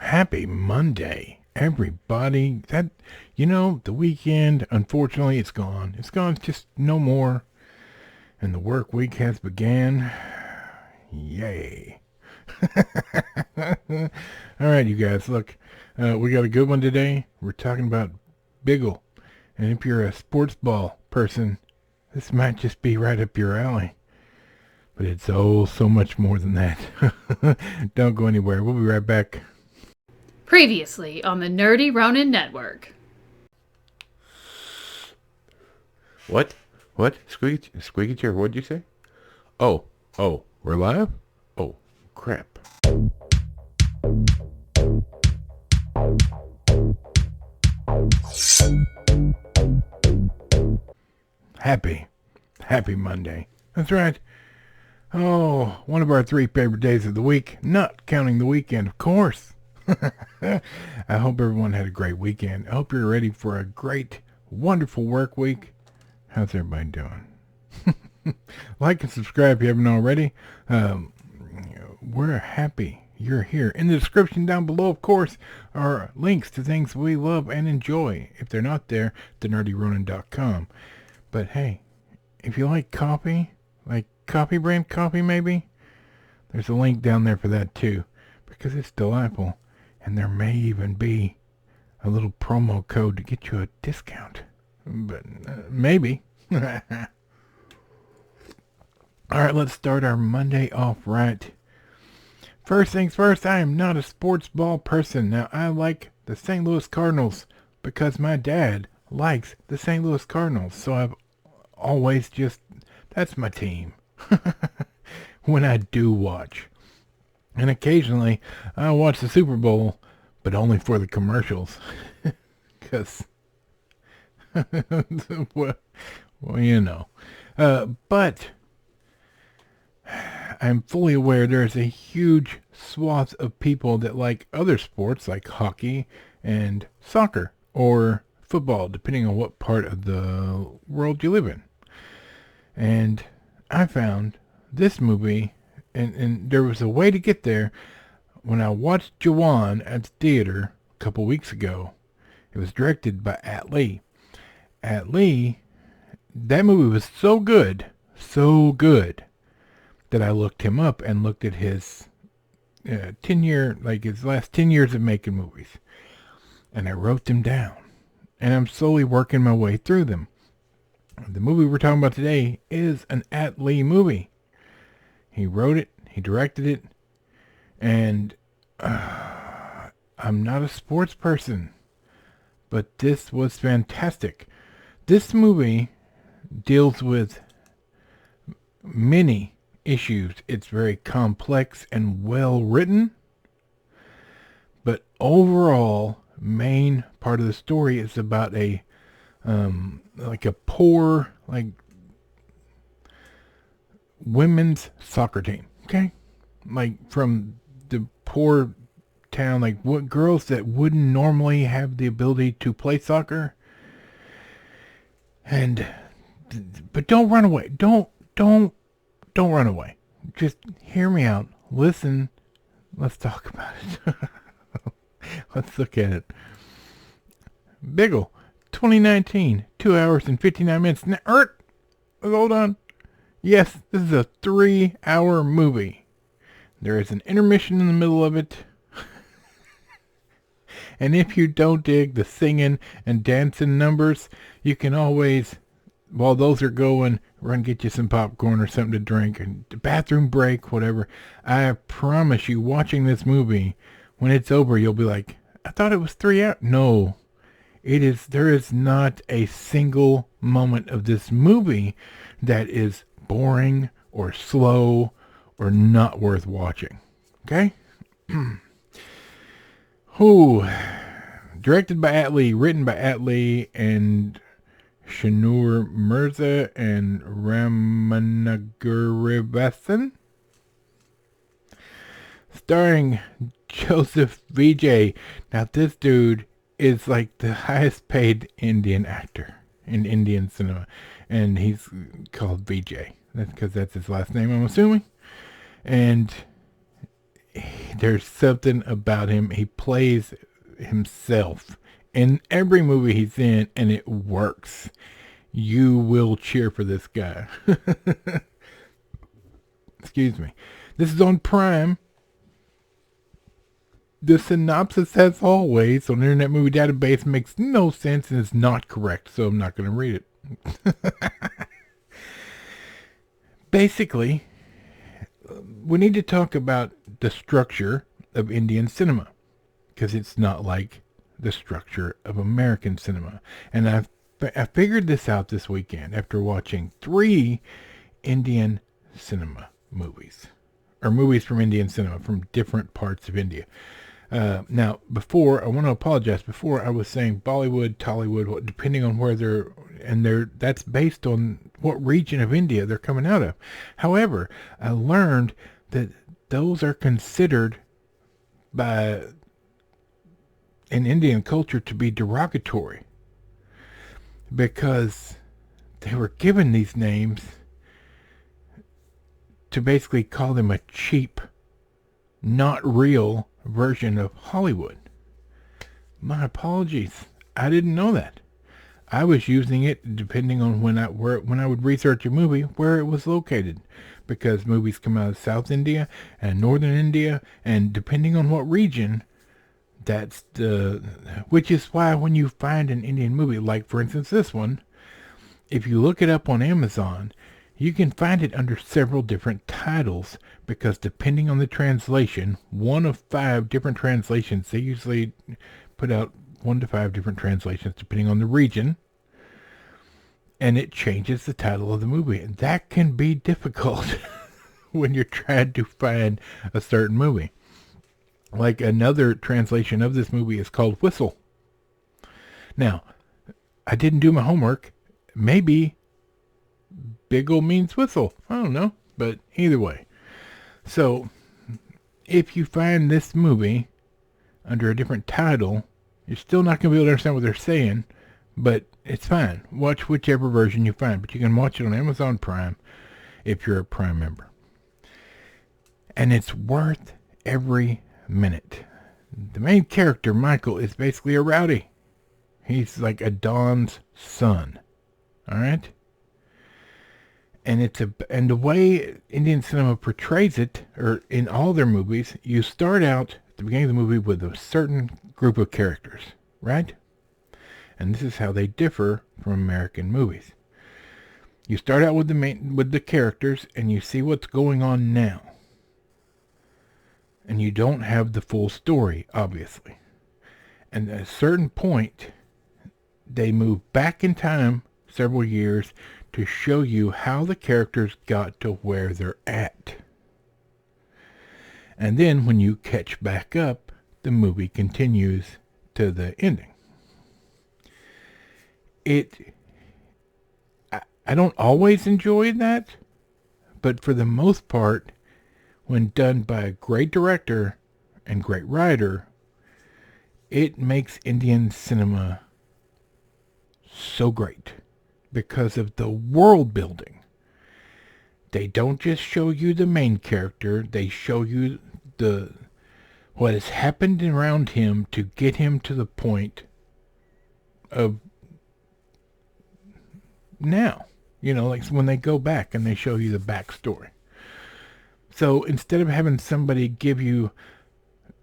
Happy Monday, everybody. The weekend, unfortunately, it's gone. It's gone. It's just no more. And the work week has began. Yay. All right, you guys, look, we got a good one today. We're talking about Bigil. And if you're a sports ball person, this might just be right up your alley. But it's so much more than that. Don't go anywhere. We'll be right back. Previously on the Nerdy Ronin Network. What? Squeaky chair, what'd you say? Oh, we're live? Oh, crap. Happy Monday. That's right. Oh, one of our 3 favorite days of the week, not counting the weekend, of course. I hope everyone had a great weekend. I hope you're ready for a great, wonderful work week. How's everybody doing? Like and subscribe if you haven't already. We're happy you're here. In the description down below, of course, are links to things we love and enjoy. If they're not there, thenerdyronin.com. But hey, if you like coffee, like coffee brand coffee maybe, there's a link down there for that too, because it's delightful. And there may even be a little promo code to get you a discount. But maybe. Alright, let's start our Monday off right. First things first, I am not a sports ball person. Now, I like the St. Louis Cardinals because my dad likes the St. Louis Cardinals. So I've always that's my team. When I do watch. And occasionally, I watch the Super Bowl, but only for the commercials. Because, well, you know. But I'm fully aware there's a huge swath of people that like other sports, like hockey and soccer, or football, depending on what part of the world you live in. And I found this movie, and there was a way to get there. When I watched Jawan at the theater a couple weeks ago, it was directed by Atlee. Atlee, that movie was so good, that I looked him up and looked at his 10-year, like his last 10 years of making movies. And I wrote them down. And I'm slowly working my way through them. The movie we're talking about today is an Atlee movie. He wrote it, he directed it, and I'm not a sports person, but this was fantastic. This movie deals with many issues. It's very complex and well written, but overall, main part of the story is about a poor, women's soccer team. Okay, like from the poor town, like what girls that wouldn't normally have the ability to play soccer. But don't run away. Don't run away. Just hear me out. Listen. Let's talk about it. Let's look at it. Bigil, 2019, 2 hours and 59 minutes. Now, hold on. Yes, this is a 3-hour movie. There is an intermission in the middle of it. And if you don't dig the singing and dancing numbers, you can always, while those are going, run get you some popcorn or something to drink, and bathroom break, whatever. I promise you, watching this movie, when it's over, you'll be like, I thought it was 3 hours. No, there is not a single moment of this movie that is boring or slow or not worth watching. Okay? Who? Directed by Atlee, written by Atlee and Shanur Mirza and Ramanagarivasan. Starring Joseph Vijay. Now this dude is like the highest paid Indian actor in Indian cinema. And he's called Vijay. That's because that's his last name, I'm assuming. And there's something about him. He plays himself in every movie he's in, and it works. You will cheer for this guy. Excuse me. This is on Prime. The synopsis, as always, on Internet Movie Database makes no sense and is not correct, so I'm not going to read it. Basically, we need to talk about the structure of Indian cinema, because it's not like the structure of American cinema. And I figured this out this weekend after watching 3 Indian cinema movies, or movies from Indian cinema from different parts of India. Now, before, I want to apologize. Before, I was saying Bollywood, Tollywood, depending on where that's based on what region of India they're coming out of. However, I learned that those are considered in Indian culture to be derogatory, because they were given these names to basically call them a cheap, not real version of Hollywood. My apologies. I didn't know that. I was using it depending on when I would research a movie, where it was located, because movies come out of South India and Northern India, and depending on what region, which is why when you find an Indian movie, like for instance this one, if you look it up on Amazon, you can find it under several different titles, because depending on the translation, 1 of 5 different translations, they usually put out 1 to 5 different translations depending on the region, and it changes the title of the movie. And that can be difficult when you're trying to find a certain movie. Like, another translation of this movie is called Whistle. Now, I didn't do my homework. Maybe Bigil means whistle. I don't know. But either way. So, if you find this movie under a different title, you're still not going to be able to understand what they're saying, but it's fine. Watch whichever version you find. But you can watch it on Amazon Prime if you're a Prime member. And it's worth every minute. The main character, Michael, is basically a rowdy. He's like a Don's son. Alright? And and the way Indian cinema portrays it, or in all their movies, you start out at the beginning of the movie with a certain group of characters, right? And this is how they differ from American movies. You start out with the characters, and you see what's going on now. And you don't have the full story, obviously. And at a certain point, they move back in time several years to show you how the characters got to where they're at. And then when you catch back up, the movie continues to the ending. I don't always enjoy that, but for the most part, when done by a great director and great writer, it makes Indian cinema so great because of the world building. They don't just show you the main character, they show you what has happened around him to get him to the point of now. Like when they go back and they show you the backstory. So instead of having somebody give you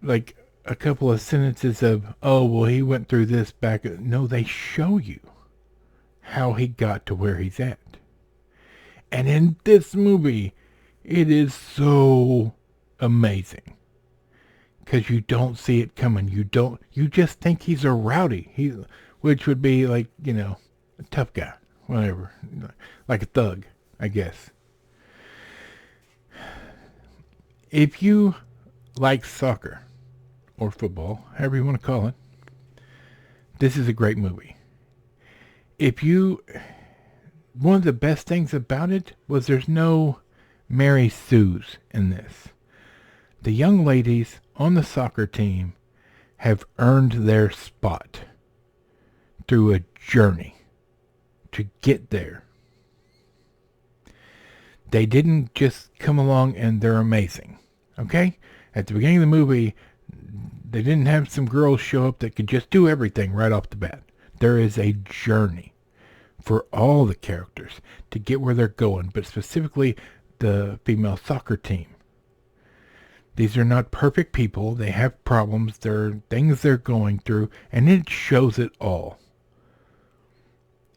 like a couple of sentences of, oh, well, he went through this back. No, they show you how he got to where he's at. And in this movie, it is so amazing. Because you don't see it coming. You just think he's a rowdy. Which would be like, a tough guy. Whatever. Like a thug, I guess. If you like soccer, or football, however you want to call it, this is a great movie. One of the best things about it was there's no Mary Sues in this. The young ladies on the soccer team have earned their spot through a journey to get there. They didn't just come along and they're amazing. Okay? At the beginning of the movie, they didn't have some girls show up that could just do everything right off the bat. There is a journey for all the characters to get where they're going, but specifically the female soccer team. These are not perfect people. They have problems. There are things they're going through, and it shows it all.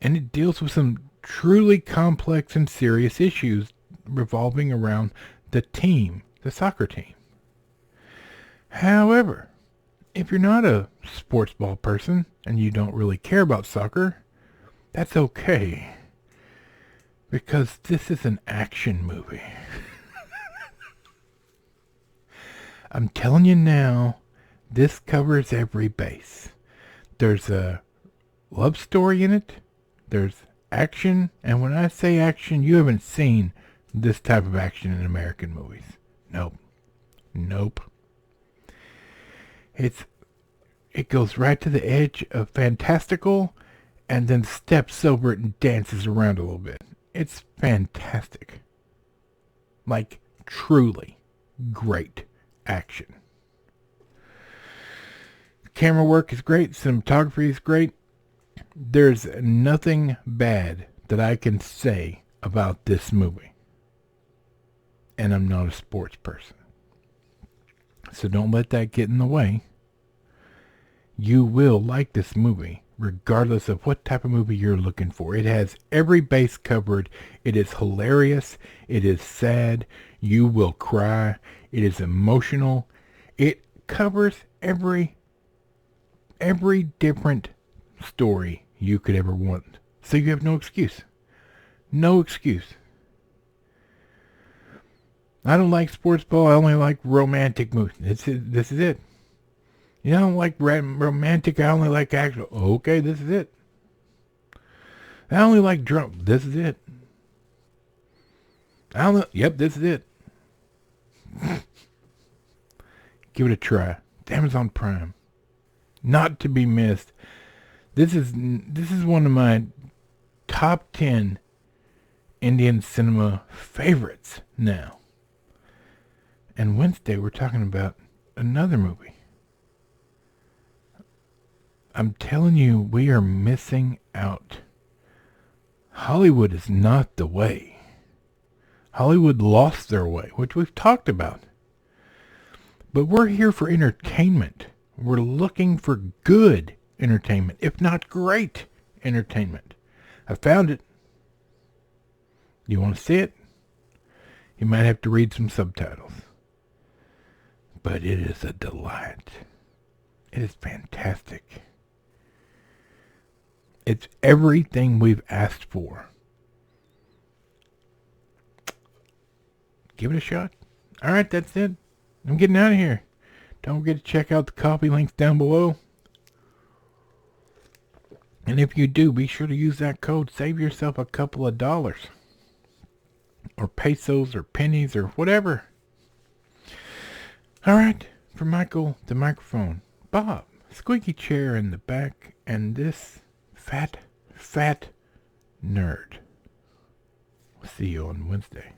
And it deals with some truly complex and serious issues revolving around the team, the soccer team. However, if you're not a sports ball person and you don't really care about soccer, that's okay. Because this is an action movie. I'm telling you now, this covers every base. There's a love story in it. There's action. And when I say action, you haven't seen this type of action in American movies. Nope. Nope. It goes right to the edge of fantastical and then steps over it and dances around a little bit. It's fantastic. Like, truly great action. Camera work is great. Cinematography is great. There's nothing bad that I can say about this movie. And I'm not a sports person. So don't let that get in the way. You will like this movie, regardless of what type of movie you're looking for. It has every base covered. It is hilarious. It is sad. You will cry. It is emotional. It covers every different story you could ever want. So you have no excuse. No excuse. I don't like sports ball. I only like romantic movies. This is it. You know, I don't like romantic. I only like action. Okay, this is it. I only like drama. This is it. Yep, this is it. Give it a try. It's Amazon Prime. Not to be missed. This is one of my top 10 Indian cinema favorites now. And Wednesday we're talking about another movie. I'm telling you, we are missing out. Hollywood is not the way. Hollywood lost their way, which we've talked about. But we're here for entertainment. We're looking for good entertainment, if not great entertainment. I found it. You want to see it? You might have to read some subtitles. But it is a delight. It is fantastic. It's everything we've asked for. Give it a shot. Alright, that's it. I'm getting out of here. Don't forget to check out the coffee links down below. And if you do, be sure to use that code. Save yourself a couple of dollars. Or pesos or pennies or whatever. Alright, for Michael, the microphone, Bob, squeaky chair in the back, and this fat nerd. We'll see you on Wednesday.